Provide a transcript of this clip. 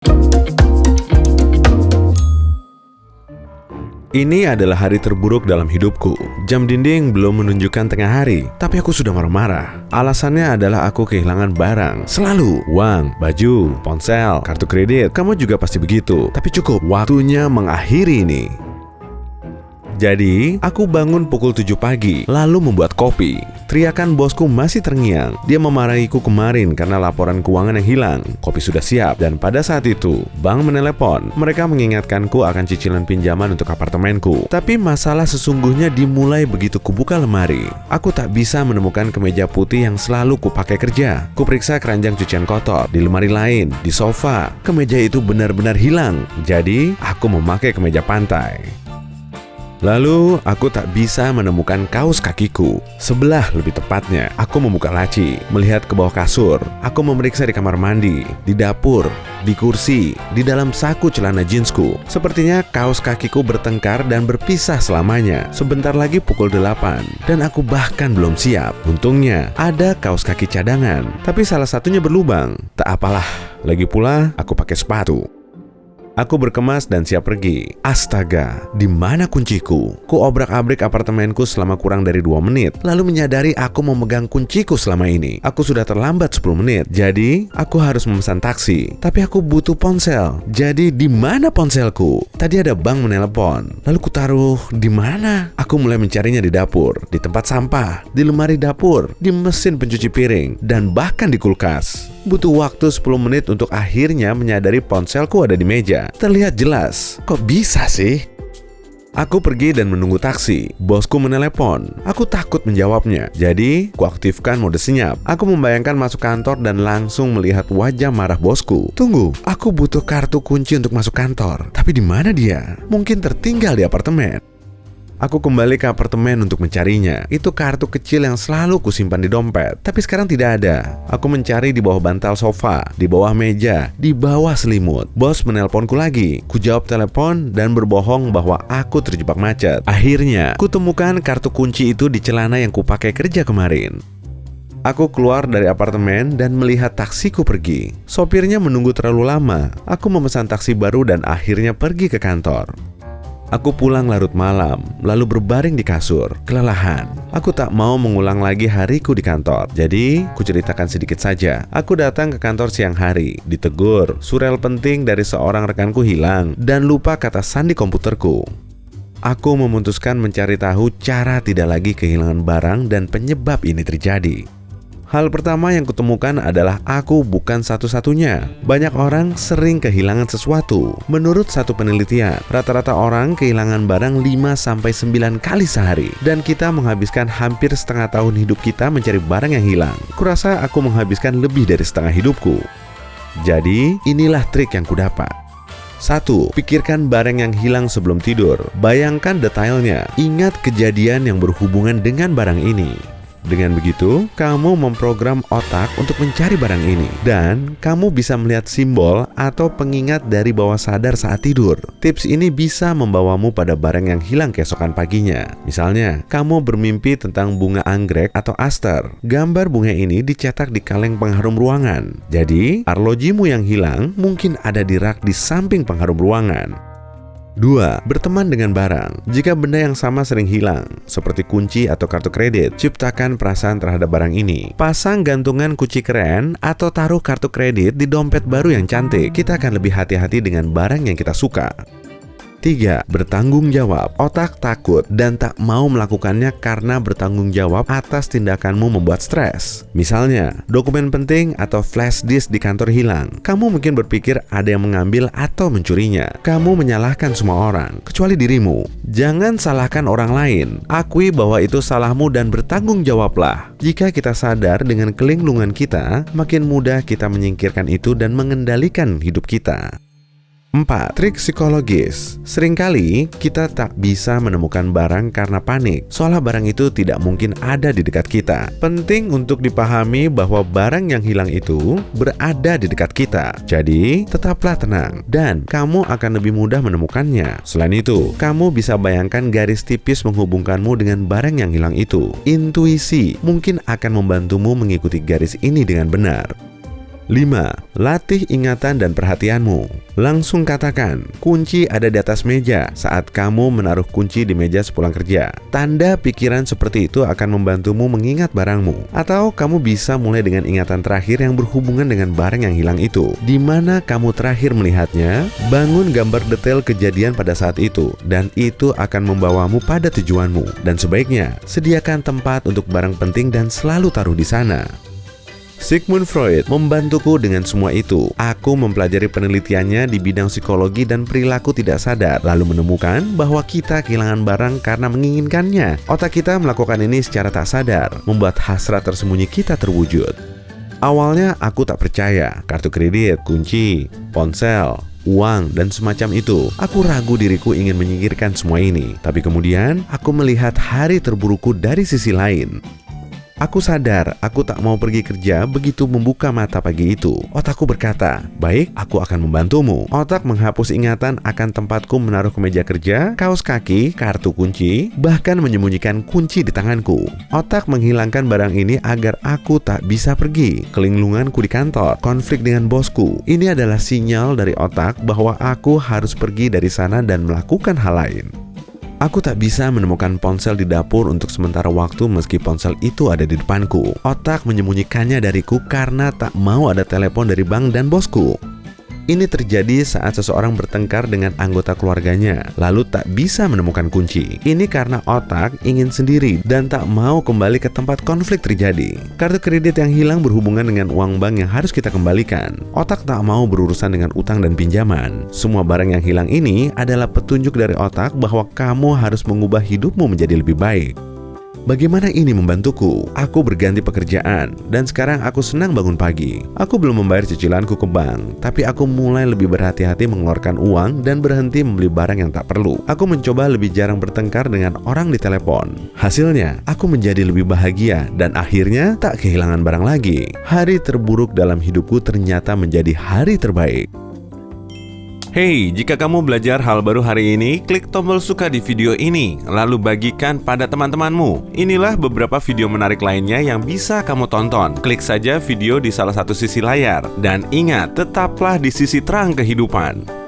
Ini adalah hari terburuk dalam hidupku. Jam dinding belum menunjukkan tengah hari, tapi aku sudah marah-marah. Alasannya adalah aku kehilangan barang. Selalu uang, baju, ponsel, kartu kredit. Kamu juga pasti begitu. Tapi cukup, waktunya mengakhiri ini. Jadi, aku bangun pukul 7 pagi, lalu membuat kopi. Teriakan bosku masih terngiang. Dia memarahiku kemarin karena laporan keuangan yang hilang. Kopi sudah siap, dan pada saat itu, bank menelepon. Mereka mengingatkanku akan cicilan pinjaman untuk apartemenku. Tapi masalah sesungguhnya dimulai begitu kubuka lemari. Aku tak bisa menemukan kemeja putih yang selalu kupakai kerja. Kuperiksa keranjang cucian kotor, di lemari lain, di sofa. Kemeja itu benar-benar hilang. Jadi, aku memakai kemeja pantai. Lalu, aku tak bisa menemukan kaos kakiku. Sebelah lebih tepatnya, aku membuka laci, melihat ke bawah kasur. Aku memeriksa di kamar mandi, di dapur, di kursi, di dalam saku celana jeansku. Sepertinya kaos kakiku bertengkar dan berpisah selamanya. Sebentar lagi pukul 8, dan aku bahkan belum siap. Untungnya, ada kaos kaki cadangan, tapi salah satunya berlubang. Tak apalah, lagi pula aku pakai sepatu. Aku berkemas dan siap pergi. Astaga, di mana kunciku? Ku obrak-abrik apartemenku selama kurang dari 2 menit, lalu menyadari aku memegang kunciku selama ini. Aku sudah terlambat 10 menit, jadi aku harus memesan taksi. Tapi aku butuh ponsel. Jadi di mana ponselku? Tadi ada bank menelepon. Lalu ku taruh di mana? Aku mulai mencarinya di dapur, di tempat sampah, di lemari dapur, di mesin pencuci piring, dan bahkan di kulkas. Butuh waktu 10 menit untuk akhirnya menyadari ponselku ada di meja. Terlihat jelas. Kok bisa sih? Aku pergi dan menunggu taksi. Bosku menelepon. Aku takut menjawabnya. Jadi, kuaktifkan mode senyap. Aku membayangkan masuk kantor dan langsung melihat wajah marah bosku. Tunggu, aku butuh kartu kunci untuk masuk kantor. Tapi di mana dia? Mungkin tertinggal di apartemen. Aku kembali ke apartemen untuk mencarinya. Itu kartu kecil yang selalu kusimpan di dompet. Tapi sekarang tidak ada. Aku mencari di bawah bantal sofa, di bawah meja, di bawah selimut. Bos menelponku lagi. Ku jawab telepon dan berbohong bahwa aku terjebak macet. Akhirnya, kutemukan kartu kunci itu di celana yang kupakai kerja kemarin. Aku keluar dari apartemen dan melihat taksiku pergi. Sopirnya menunggu terlalu lama. Aku memesan taksi baru dan akhirnya pergi ke kantor. Aku pulang larut malam, lalu berbaring di kasur, kelelahan. Aku tak mau mengulang lagi hariku di kantor. Jadi, kuceritakan sedikit saja. Aku datang ke kantor siang hari, ditegur, surel penting dari seorang rekanku hilang, dan lupa kata sandi komputerku. Aku memutuskan mencari tahu cara tidak lagi kehilangan barang dan penyebab ini terjadi. Hal pertama yang kutemukan adalah aku bukan satu-satunya. Banyak orang sering kehilangan sesuatu. Menurut satu penelitian, rata-rata orang kehilangan barang 5-9 kali sehari. Dan kita menghabiskan hampir setengah tahun hidup kita mencari barang yang hilang. Kurasa aku menghabiskan lebih dari setengah hidupku. Jadi, inilah trik yang kudapat. 1. Pikirkan barang yang hilang sebelum tidur. Bayangkan detailnya. Ingat kejadian yang berhubungan dengan barang ini. Dengan begitu, kamu memprogram otak untuk mencari barang ini. Dan kamu bisa melihat simbol atau pengingat dari bawah sadar saat tidur. Tips ini bisa membawamu pada barang yang hilang keesokan paginya. Misalnya, kamu bermimpi tentang bunga anggrek atau aster. Gambar bunga ini dicetak di kaleng pengharum ruangan. Jadi, arlojimu yang hilang mungkin ada di rak di samping pengharum ruangan. 2. Berteman dengan barang. Jika benda yang sama sering hilang, seperti kunci atau kartu kredit, ciptakan perasaan terhadap barang ini. Pasang gantungan kunci keren atau taruh kartu kredit di dompet baru yang cantik. Kita akan lebih hati-hati dengan barang yang kita suka. 3. Bertanggung jawab. Otak takut dan tak mau melakukannya karena bertanggung jawab atas tindakanmu membuat stres. Misalnya, dokumen penting atau flash disk di kantor hilang. Kamu mungkin berpikir ada yang mengambil atau mencurinya. Kamu menyalahkan semua orang, kecuali dirimu. Jangan salahkan orang lain. Akui bahwa itu salahmu dan bertanggung jawablah. Jika kita sadar dengan kelinglungan kita, makin mudah kita menyingkirkan itu dan mengendalikan hidup kita. 4. Trik psikologis. Seringkali kita tak bisa menemukan barang karena panik, seolah barang itu tidak mungkin ada di dekat kita. Penting untuk dipahami bahwa barang yang hilang itu berada di dekat kita. Jadi, tetaplah tenang dan kamu akan lebih mudah menemukannya. Selain itu, kamu bisa bayangkan garis tipis menghubungkanmu dengan barang yang hilang itu. Intuisi mungkin akan membantumu mengikuti garis ini dengan benar. 5. Latih ingatan dan perhatianmu. Langsung katakan, kunci ada di atas meja saat kamu menaruh kunci di meja sepulang kerja. Tanda pikiran seperti itu akan membantumu mengingat barangmu. Atau kamu bisa mulai dengan ingatan terakhir yang berhubungan dengan barang yang hilang itu. Di mana kamu terakhir melihatnya, bangun gambar detail kejadian pada saat itu, dan itu akan membawamu pada tujuanmu. Dan sebaiknya, sediakan tempat untuk barang penting dan selalu taruh di sana. Sigmund Freud membantuku dengan semua itu. Aku mempelajari penelitiannya di bidang psikologi dan perilaku tidak sadar, lalu menemukan bahwa kita kehilangan barang karena menginginkannya. Otak kita melakukan ini secara tak sadar, membuat hasrat tersembunyi kita terwujud. Awalnya aku tak percaya, kartu kredit, kunci, ponsel, uang, dan semacam itu. Aku ragu diriku ingin menyingkirkan semua ini. Tapi kemudian aku melihat hari terburukku dari sisi lain. Aku sadar aku tak mau pergi kerja begitu membuka mata pagi itu. Otakku berkata, baik, aku akan membantumu. Otak menghapus ingatan akan tempatku menaruh kemeja kerja, kaos kaki, kartu kunci, bahkan menyembunyikan kunci di tanganku. Otak menghilangkan barang ini agar aku tak bisa pergi. Kelinglunganku di kantor, konflik dengan bosku. Ini adalah sinyal dari otak bahwa aku harus pergi dari sana dan melakukan hal lain. Aku tak bisa menemukan ponsel di dapur untuk sementara waktu meski ponsel itu ada di depanku. Otak menyembunyikannya dariku karena tak mau ada telepon dari bank dan bosku. Ini terjadi saat seseorang bertengkar dengan anggota keluarganya, lalu tak bisa menemukan kunci. Ini karena otak ingin sendiri dan tak mau kembali ke tempat konflik terjadi. Kartu kredit yang hilang berhubungan dengan uang bank yang harus kita kembalikan. Otak tak mau berurusan dengan utang dan pinjaman. Semua barang yang hilang ini adalah petunjuk dari otak bahwa kamu harus mengubah hidupmu menjadi lebih baik. Bagaimana ini membantuku? Aku berganti pekerjaan, dan sekarang aku senang bangun pagi. Aku belum membayar cicilanku ke bank, tapi aku mulai lebih berhati-hati mengeluarkan uang dan berhenti membeli barang yang tak perlu. Aku mencoba lebih jarang bertengkar dengan orang di telepon. Hasilnya, aku menjadi lebih bahagia dan akhirnya tak kehilangan barang lagi. Hari terburuk dalam hidupku ternyata menjadi hari terbaik. Hey, jika kamu belajar hal baru hari ini, klik tombol suka di video ini, lalu bagikan pada teman-temanmu. Inilah beberapa video menarik lainnya yang bisa kamu tonton. Klik saja video di salah satu sisi layar. Dan ingat, tetaplah di sisi terang kehidupan.